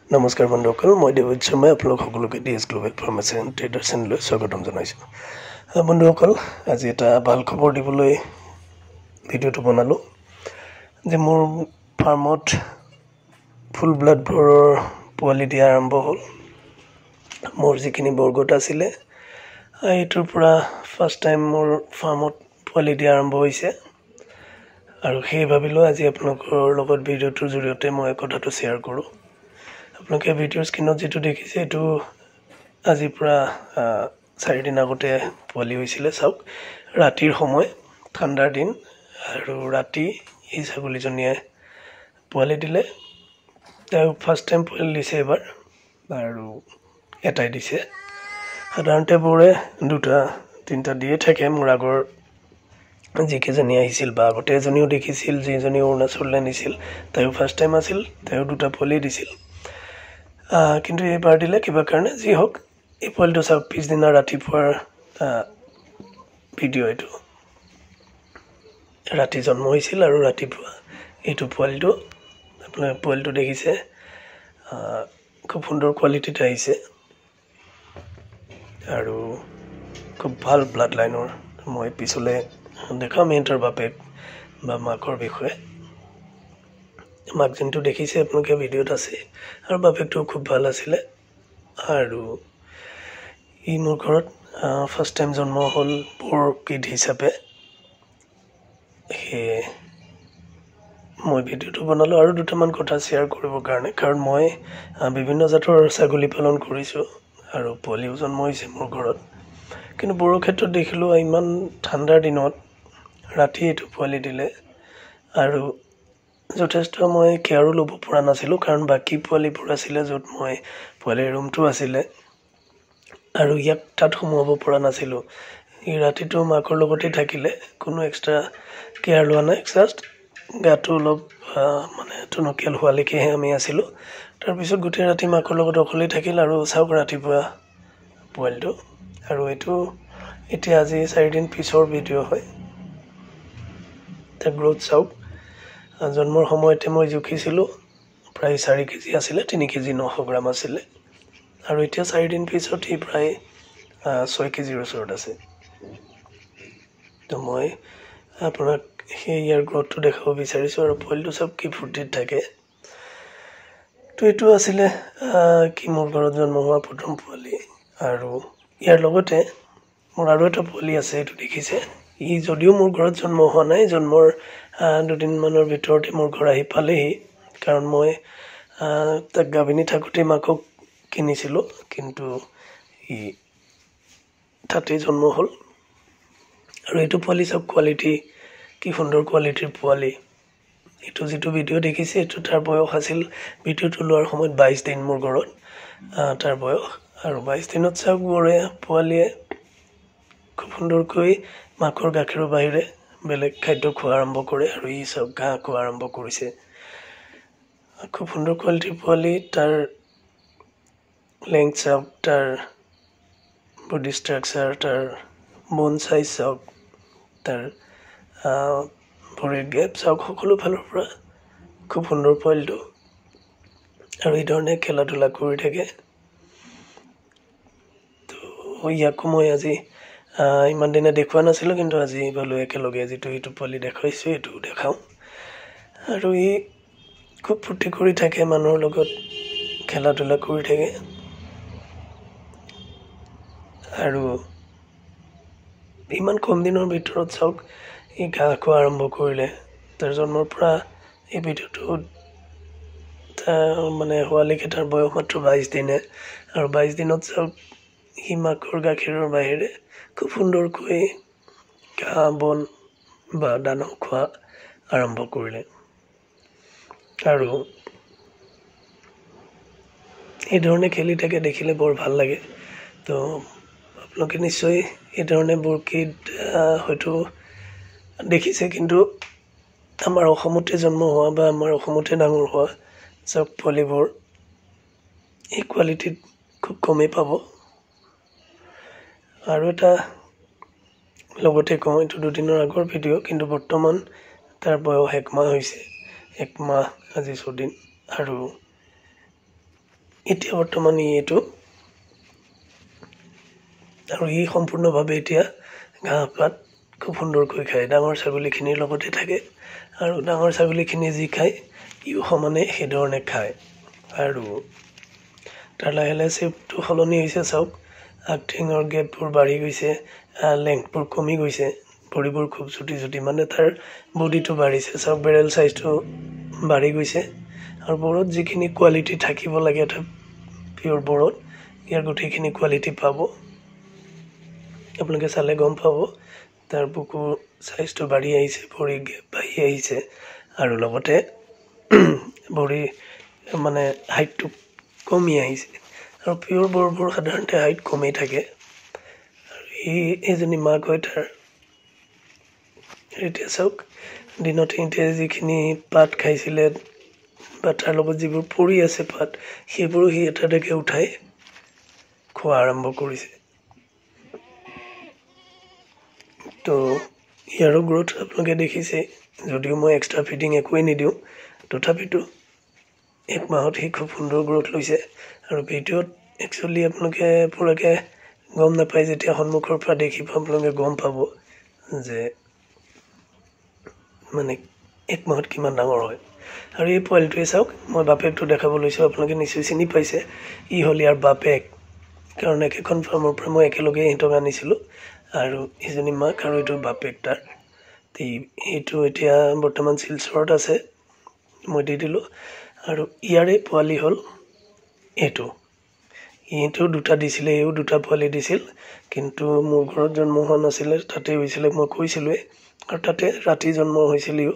নমস্কাৰ বন্ধুসকল, মই দেৱজিৎ শৰ্মাই আপোনালোক সকলোকে DS global pharmacy and trader চেনেললৈ স্বাগতম জনাইছোঁ। বন্ধুসকল, আজি এটা ভাল খবৰ দিবলৈ ভিডিঅ'টো বনালোঁ যে মোৰ ফাৰ্মত ফুল ব্লাডবোৰৰ পোৱালি দিয়া আৰম্ভ হ'ল। মোৰ যিখিনি বৰ্গত আছিলে এইটোৰ পৰা ফাৰ্ষ্ট টাইম মোৰ ফাৰ্মত পোৱালি দিয়া আৰম্ভ হৈছে, আৰু সেই ভাবিলোঁ আজি আপোনালোকৰ লগত ভিডিঅ'টোৰ জৰিয়তে মই কথাটো শ্বেয়াৰ কৰোঁ। আপোনালোকে ভিডিঅ'ৰ স্ক্ৰীনত যিটো দেখিছে এইটো আজিৰ পৰা 4 দিন আগতে পোৱালি হৈছিলে। চাওক, ৰাতিৰ সময়, ঠাণ্ডাৰ দিন, আৰু ৰাতি এই ছাগলীজনীয়ে পোৱালি দিলে। তেওঁ ফাৰ্ষ্ট টাইম পোৱালি দিছে এবাৰ, আৰু এটাই দিছে। সাধাৰণতে বোৰে 2-3টা দিয়ে থাকে। মোৰ আগৰ যিকেইজনী আহিছিল বা আগতে এজনীও দেখিছিল, যিজনী অৰুণাচললৈ নিছিল, তাইও ফাৰ্ষ্ট টাইম আছিল, তাইও 2টা পোৱালি দিছিল। কিন্তু এইবাৰ দিলে কিবা কাৰণে, যি হওক। এই পোৱালিটো চাওক, পিছদিনা ৰাতিপুৱাৰ ভিডিঅ' এইটো। ৰাতি জন্ম হৈছিল আৰু ৰাতিপুৱা এইটো পোৱালিটো, আপোনাৰ পোৱালিটো দেখিছে, খুব সুন্দৰ কোৱালিটিত আহিছে আৰু খুব ভাল ব্লাড লাইনৰ। মই পিছলৈ দেখাম ইহঁতৰ বাপেক বা মাকৰ বিষয়ে। মাক যোনটো দেখিছে আপোনালোকে ভিডিঅ'ত আছে, আৰু বাপেকটো খুব ভাল আছিলে। আৰু ই মোৰ ঘৰত ফাৰ্ষ্ট টাইম জন্ম হ'ল বৰ কিড হিচাপে। সেয়ে মই ভিডিঅ'টো বনালোঁ আৰু দুটামান কথা শ্বেয়াৰ কৰিবৰ কাৰণে, কাৰণ মই বিভিন্ন জাতৰ ছাগলী পালন কৰিছোঁ আৰু পোৱালিও জন্ম হৈছে মোৰ ঘৰত। কিন্তু বড়ো ক্ষেত্ৰত দেখিলোঁ ইমান ঠাণ্ডাৰ দিনত ৰাতি এইটো পোৱালি দিলে, আৰু যথেষ্ট মই কেয়াৰো ল'ব পৰা নাছিলোঁ, কাৰণ বাকী পোৱালিবোৰ আছিলে য'ত মই পোৱালিৰ ৰুমটো আছিলে, আৰু ইয়াক তাত সোমোৱাব পৰা নাছিলোঁ। ই ৰাতিটো মাকৰ লগতেই থাকিলে, কোনো এক্সট্ৰা কেয়াৰ লোৱা নাই। জাষ্ট গাটো অলপ মানে টনকিয়াল হোৱালৈকেহে আমি আছিলোঁ। তাৰপিছত গোটেই ৰাতি মাকৰ লগত অকলেই থাকিল, আৰু চাওক ৰাতিপুৱা পোৱালিটো। আৰু এইটো এতিয়া আজি 4 দিন পিছৰ ভিডিঅ' হয়। তাৰ গ্ৰ'থ চাওক, জন্মৰ সময়তে মই জুখিছিলোঁ, প্ৰায় 4 কেজি আছিলে, 3 কেজি 900 গ্ৰাম আছিলে, আৰু এতিয়া 4 দিন পিছত সি প্ৰায় 6 কেজিৰ ওচৰত আছে। তো মই আপোনাক সেই ইয়াৰ গ্ৰ'থটো দেখাব বিচাৰিছোঁ। আৰু পোৱালিটো চব কি ফূৰ্তিত থাকে। তো এইটো আছিলে কি মোৰ ঘৰত জন্ম হোৱা প্ৰথম পোৱালি। আৰু ইয়াৰ লগতে মোৰ আৰু এটা পোৱালি আছে, এইটো দেখিছে। ই যদিও মোৰ ঘৰত জন্ম হোৱা নাই, জন্মৰ 2 দিনমানৰ ভিতৰতে মোৰ ঘৰ আহি পালেহি, কাৰণ মই তাক গাভিনী থাকোঁতেই মাকক কিনিছিলোঁ, কিন্তু ই তাতেই জন্ম হ'ল। আৰু এইটো পোৱালি চব কোৱালিটি, কি সুন্দৰ কোৱালিটিৰ পোৱালি। এইটো যিটো ভিডিঅ' দেখিছে, এইটো তাৰ বয়স আছিল, ভিডিঅ'টো লোৱাৰ সময়ত 22 দিন মোৰ ঘৰত তাৰ বয়স। আৰু 22 দিনত চাওক, পোৱালীয়ে খুব সুন্দৰকৈ মাকৰ গাখীৰৰ বাহিৰে বেলেগ খাদ্য খোৱা আৰম্ভ কৰে, আৰু ই চাওক ঘাঁহ খোৱা আৰম্ভ কৰিছে। খুব সুন্দৰ কোৱালিটিৰ পোৱালি। তাৰ লেংথ চাওক, তাৰ বডি ষ্ট্ৰাকচাৰ, তাৰ বন চাইজ চাওক, তাৰ ভৰিৰ গেপ চাওক, সকলো ফালৰ পৰা খুব সুন্দৰ পোৱালিটো। আৰু এই ধৰণে খেলা ধূলা কৰি থাকে। তো ইয়াকো মই আজি ইমান দিনে দেখুওৱা নাছিলোঁ, কিন্তু আজি ভাবিলোঁ একেলগে যিটো এইটো পোৱালি দেখাইছোঁ এইটো দেখাওঁ। আৰু ই খুব ফূৰ্তি কৰি থাকে, মানুহৰ লগত খেলা ধূলা কৰি থাকে। আৰু ইমান কম দিনৰ ভিতৰত চাওক, ই ঘাঁহ খোৱা আৰম্ভ কৰিলে। তাৰ জন্মৰ পৰা এই ভিডিঅ'টোত মানে হোৱালৈকে তাৰ বয়স মাত্ৰ 22 দিনে। আৰু 22 দিনত চাওক, সি মাকৰ গাখীৰৰ বাহিৰে খুব সুন্দৰকৈ ঘাঁহ বন বা দানা খোৱা আৰম্ভ কৰিলে। আৰু এই ধৰণে খেলি থাকে, দেখিলে বৰ ভাল লাগে। তো আপোনালোকে নিশ্চয় এই ধৰণে বৰকিড হয়তো দেখিছে, কিন্তু আমাৰ অসমতে জন্ম হোৱা বা আমাৰ অসমতে ডাঙৰ হোৱা চব পোৱালিবোৰ এই কোৱালিটিত খুব কমেই পাব। আৰু এটা লগতে কওঁ, এইটো 2 দিনৰ আগৰ ভিডিঅ', কিন্তু বৰ্তমান তাৰ বয়স 1 মাহ হৈছে। 1 মাহ আজি 6 দিন। আৰু এতিয়া বৰ্তমান এইটো আৰু ই সম্পূৰ্ণভাৱে এতিয়া ঘাঁহ পাত খুব সুন্দৰকৈ খায়। ডাঙৰ ছাগলীখিনিৰ লগতে থাকে আৰু ডাঙৰ ছাগলীখিনিয়ে যি খায় ইও সমানে সেইধৰণে খায়। আৰু তাৰ লাহে লাহে শ্বেপটো সলনি হৈছে চাওক, আগঠেঙৰ গেপবোৰ বাঢ়ি গৈছে, লেংথবোৰ কমি গৈছে, ভৰিবোৰ খুব চুটি চুটি, মানে তাৰ বডিটো বাঢ়িছে চাওক, বেৰেল চাইজটো বাঢ়ি গৈছে। আৰু বৰত যিখিনি কোৱালিটি থাকিব লাগে এটা পিয়'ৰ বৰত, ইয়াৰ গোটেইখিনি কোৱালিটি পাব। আপোনালোকে চালে গম পাব তাৰ বুকুৰ চাইজটো বাঢ়ি আহিছে, ভৰি গেপ বাঢ়ি আহিছে আৰু লগতে ভৰি মানে হাইটটো কমি আহিছে। আৰু পিয়'ৰ বৰবোৰ সাধাৰণতে হাইট কমেই থাকে। আৰু এইজনী মাক হয় তাৰ। এতিয়া চাওক, দিনত এতিয়া যিখিনি পাত খাইছিলে বা তাৰ লগত যিবোৰ পৰি আছে পাত, সেইবোৰো সি এটা এটাকৈ উঠাই খোৱা আৰম্ভ কৰিছে। তো ইয়াৰো গ্ৰ'থ আপোনালোকে দেখিছে, যদিও মই এক্সট্ৰা ফিডিং একোৱেই নিদিওঁ, তথাপিতো 1 মাহত সি খুব সুন্দৰ গ্ৰ'থ লৈছে। আৰু ভিডিঅ'ত একচুৱেলি আপোনালোকে পূৰাকৈ গম নাপায়, যেতিয়া সন্মুখৰ পৰা দেখিব আপোনালোকে গম পাব যে মানে 1 মাহত কিমান ডাঙৰ হয়। আৰু এই পোৱালিটোৱে চাওক, মই বাপেকটো দেখাব লৈছোঁ, আপোনালোকে নিশ্চয় চিনি পাইছে, ই হ'ল ইয়াৰ বাপেক। কাৰণ একেখন ফাৰ্মৰ পৰা মই একেলগে সিহঁতক আনিছিলোঁ। আৰু ইজনী মাক আৰু এইটো বাপেক তাৰ। এইটো এতিয়া বৰ্তমান শিলচৰত আছে, মই দি দিলোঁ। আৰু ইয়াৰে পোৱালি হ'ল এইটো। ইটো 2টা দিছিলে, এইও 2টা পোৱালি দিছিল, কিন্তু মোৰ ঘৰত জন্ম হোৱা নাছিলে, তাতে হৈছিলে, মই কৈছিলোঁৱে। আৰু তাতে ৰাতি জন্ম হৈছিল ইও।